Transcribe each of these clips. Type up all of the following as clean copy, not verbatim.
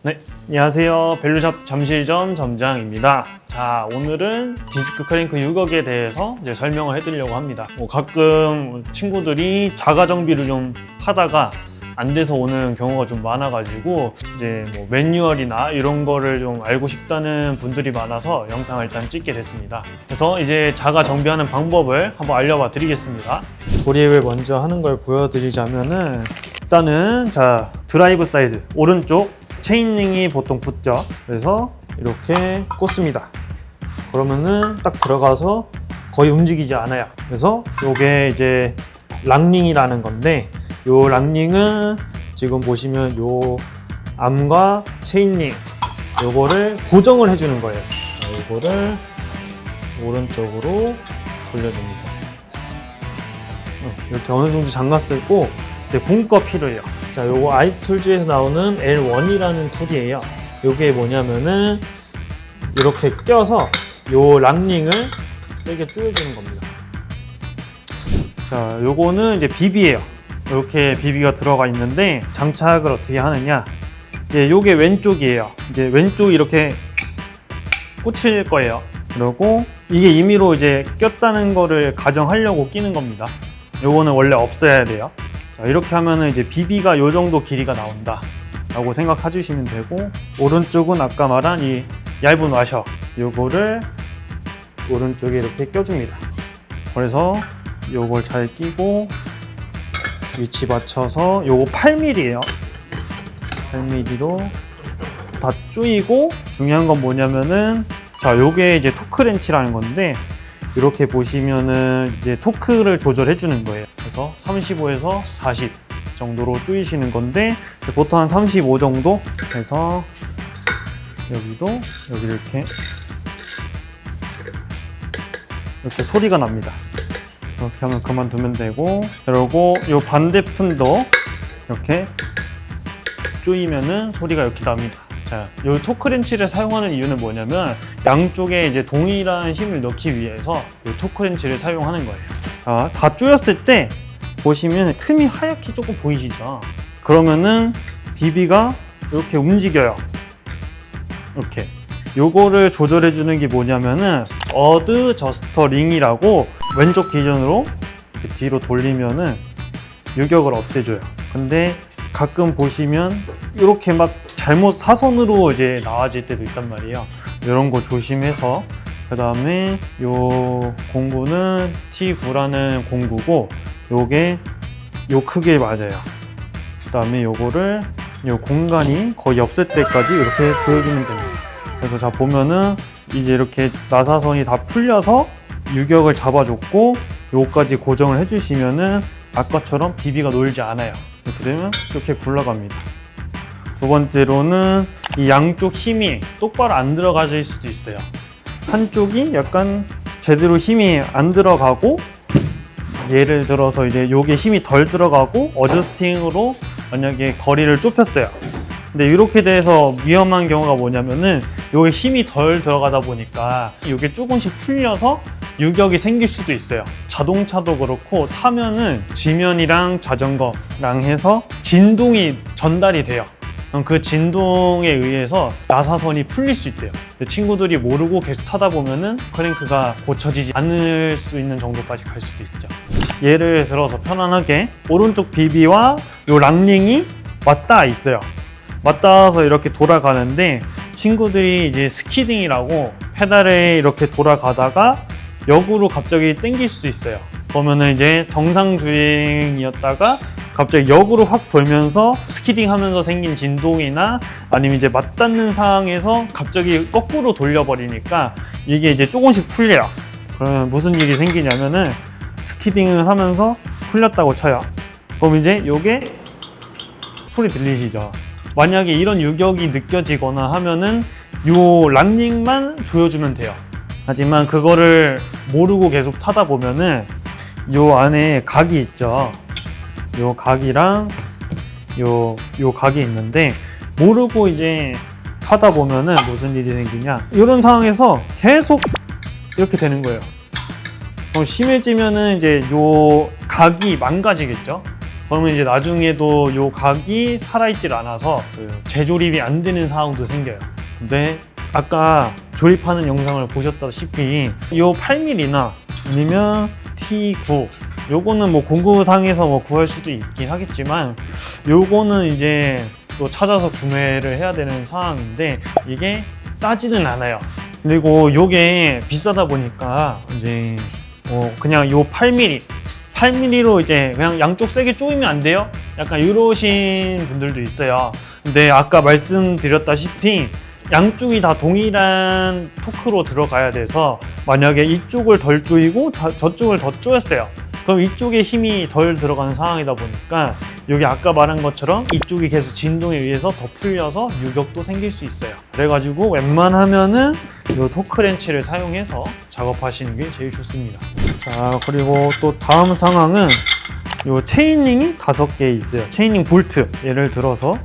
네, 안녕하세요. 벨루샵 잠실점 점장입니다. 자, 오늘은 디스크 크랭크 6억에 대해서 이제 설명을 해드리려고 합니다. 가끔 친구들이 자가 정비를 좀 하다가 안 돼서 오는 경우가 좀 많아가지고 이제 매뉴얼이나 이런 거를 좀 알고 싶다는 분들이 많아서 영상을 일단 찍게 됐습니다. 그래서 이제 자가 정비하는 방법을 한번 알려봐 드리겠습니다. 조립을 먼저 하는 걸 보여드리자면은 일단은 자 드라이브 사이드 오른쪽 체인링이 보통 붙죠. 그래서 이렇게 꽂습니다. 그러면은 딱 들어가서 거의 움직이지 않아요. 그래서 이게 이제 락링이라는 건데 요 락링은 지금 보시면 요 암과 체인링 요거를 고정을 해주는 거예요. 요거를 오른쪽으로 돌려줍니다. 이렇게 어느 정도 잠갔을 고 이제 공구가 필요해요. 자, 요거 아이스툴즈에서 나오는 L1이라는 툴이에요. 요게 뭐냐면은 이렇게 껴서 요 락링을 세게 조여주는 겁니다. 자, 요거는 이제 비비예요. 이렇게 비비가 들어가 있는데 장착을 어떻게 하느냐, 이제 요게 왼쪽이에요. 이제 왼쪽이 이렇게 꽂힐 거예요. 그리고 이게 임의로 이제 꼈다는 거를 가정하려고 끼는 겁니다. 요거는 원래 없어야 돼요. 자, 이렇게 하면은 이제 비비가 요 정도 길이가 나온다 라고 생각해 주시면 되고, 오른쪽은 아까 말한 이 얇은 와셔 요거를 오른쪽에 이렇게 껴줍니다. 그래서 요걸 잘 끼고 위치 맞춰서 요거 8mm예요. 8mm로 다 조이고, 중요한 건 뭐냐면은 자 요게 이제 토크 렌치라는 건데 이렇게 보시면은 이제 토크를 조절해 주는 거예요. 그래서 35에서 40 정도로 조이시는 건데 보통 한 35 정도 해서 여기도 여기 이렇게 소리가 납니다. 이렇게 하면 그만두면 되고, 그리고 이 반대편도 이렇게 조이면은 소리가 이렇게 납니다. 자, 이 토크렌치를 사용하는 이유는 뭐냐면 양쪽에 이제 동일한 힘을 넣기 위해서 이 토크렌치를 사용하는 거예요. 자, 다 조였을 때 보시면 틈이 하얗게 조금 보이시죠? 그러면은 비비가 이렇게 움직여요. 이렇게. 요거를 조절해 주는 게 뭐냐면은 어드저스터 링이라고 왼쪽 기준으로 이렇게 뒤로 돌리면은 유격을 없애줘요. 근데 가끔 보시면 이렇게 막 잘못 사선으로 이제 나와질 때도 있단 말이에요. 이런 거 조심해서. 그 다음에 요 공구는 T9라는 공구고 요게 요 크기에 맞아요. 그 다음에 요거를 요 공간이 거의 없을 때까지 이렇게 조여주면 됩니다. 그래서 자 보면은 이제 이렇게 나사선이 다 풀려서 유격을 잡아줬고 요까지 고정을 해주시면은 아까처럼 비비가 놀지 않아요. 이렇게 되면 이렇게 굴러갑니다. 두 번째로는 이 양쪽 힘이 똑바로 안 들어가질 수도 있어요. 한쪽이 약간 제대로 힘이 안 들어가고, 예를 들어서 이제 요게 힘이 덜 들어가고 어저스팅으로 만약에 거리를 좁혔어요. 근데 이렇게 돼서 위험한 경우가 뭐냐면은 요게 힘이 덜 들어가다 보니까 요게 조금씩 풀려서 유격이 생길 수도 있어요. 자동차도 그렇고 타면은 지면이랑 자전거랑 해서 진동이 전달이 돼요. 그 진동에 의해서 나사선이 풀릴 수 있대요. 친구들이 모르고 계속 타다 보면은 크랭크가 고쳐지지 않을 수 있는 정도까지 갈 수도 있죠. 예를 들어서 편안하게 오른쪽 비비와 요 락링이 맞닿아 있어요. 맞닿아서 이렇게 돌아가는데 친구들이 이제 스키딩이라고 페달에 이렇게 돌아가다가 역으로 갑자기 당길 수도 있어요. 그러면은 이제 정상 주행이었다가 갑자기 역으로 확 돌면서 스키딩 하면서 생긴 진동이나 아니면 이제 맞닿는 상황에서 갑자기 거꾸로 돌려버리니까 이게 이제 조금씩 풀려요. 그러면 무슨 일이 생기냐면은 스키딩을 하면서 풀렸다고 쳐요. 그럼 이제 요게 소리 들리시죠? 만약에 이런 유격이 느껴지거나 하면은 요 락링만 조여주면 돼요. 하지만 그거를 모르고 계속 타다 보면은 요 안에 각이 있죠. 요 각이랑 요 각이 있는데 모르고 이제 타다 보면은 무슨 일이 생기냐, 이런 상황에서 계속 이렇게 되는 거예요. 심해지면은 이제 요 각이 망가지겠죠. 그러면 이제 나중에도 요 각이 살아있질 않아서 그 재조립이 안 되는 상황도 생겨요. 근데 아까 조립하는 영상을 보셨다시피 요 8mm나 아니면 T9 요거는 뭐 공구상에서 뭐 구할 수도 있긴 하겠지만 요거는 이제 또 찾아서 구매를 해야 되는 상황인데 이게 싸지는 않아요. 그리고 요게 비싸다 보니까 이제 그냥 요 8mm로 이제 그냥 양쪽 세게 조이면 안 돼요? 약간 이러신 분들도 있어요. 근데 아까 말씀드렸다시피 양쪽이 다 동일한 토크로 들어가야 돼서 만약에 이쪽을 덜 조이고 저쪽을 더 조였어요. 그럼 이쪽에 힘이 덜 들어가는 상황이다 보니까 여기 아까 말한 것처럼 이쪽이 계속 진동에 의해서 더 풀려서 유격도 생길 수 있어요. 그래가지고 웬만하면은 이 토크렌치를 사용해서 작업하시는 게 제일 좋습니다. 자, 그리고 또 다음 상황은 이 체인링이 5개 있어요. 체인링 볼트. 예를 들어서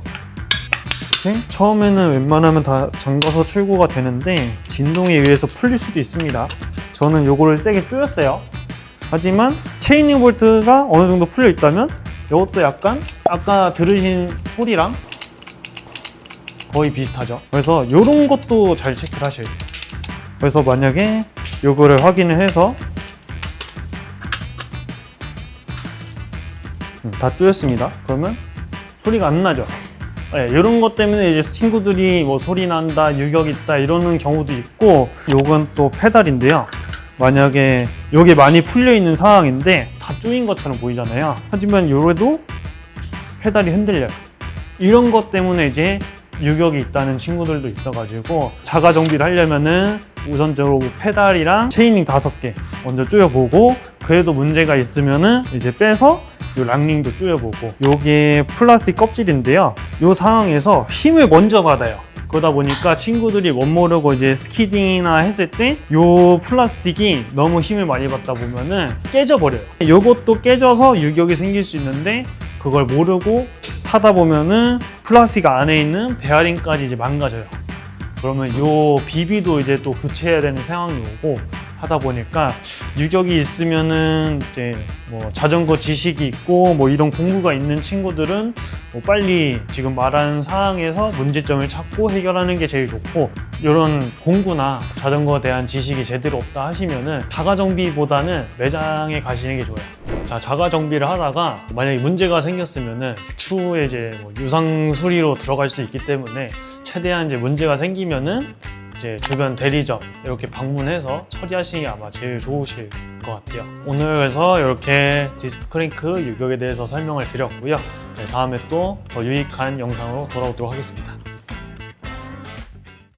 이렇게 처음에는 웬만하면 다 잠가서 출고가 되는데 진동에 의해서 풀릴 수도 있습니다. 저는 요거를 세게 조였어요. 하지만 체인링 볼트가 어느 정도 풀려 있다면 이것도 약간 아까 들으신 소리랑 거의 비슷하죠. 그래서 이런 것도 잘 체크를 하셔야 돼요. 그래서 만약에 요거를 확인을 해서 다 조였습니다. 그러면 소리가 안 나죠. 네, 이런 것 때문에 이제 친구들이 뭐 소리 난다, 유격 있다 이러는 경우도 있고, 요건 또 페달인데요. 만약에 여기 많이 풀려 있는 상황인데 다 조인 것처럼 보이잖아요. 하지만 요래도 페달이 흔들려요. 이런 것 때문에 이제 유격이 있다는 친구들도 있어가지고 자가 정비를 하려면은 우선적으로 페달이랑 체이닝 5개 먼저 조여보고, 그래도 문제가 있으면은 이제 빼서 요 랑링도 조여보고. 요게 플라스틱 껍질인데요. 요 상황에서 힘을 먼저 받아요. 그러다 보니까 친구들이 못 모르고 이제 스키딩이나 했을 때 요 플라스틱이 너무 힘을 많이 받다 보면은 깨져버려요. 요것도 깨져서 유격이 생길 수 있는데 그걸 모르고 타다 보면은 플라스틱 안에 있는 베어링까지 이제 망가져요. 그러면 요 비비도 이제 또 교체해야 되는 상황이 오고 하다 보니까 유격이 있으면은 이제 뭐 자전거 지식이 있고 뭐 이런 공부가 있는 친구들은 뭐 빨리 지금 말한 상황에서 문제점을 찾고 해결하는 게 제일 좋고, 이런 공구나 자전거에 대한 지식이 제대로 없다 하시면은 자가 정비보다는 매장에 가시는 게 좋아요. 자, 자가 정비를 하다가 만약에 문제가 생겼으면은 추후에 이제 뭐 유상 수리로 들어갈 수 있기 때문에 최대한 이제 문제가 생기면은 이제 주변 대리점 이렇게 방문해서 처리하시는 게 아마 제일 좋으실 것 같아요. 오늘 그래서 이렇게 디스크 크랭크 유격에 대해서 설명을 드렸고요. 네, 다음에 또 더 유익한 영상으로 돌아오도록 하겠습니다.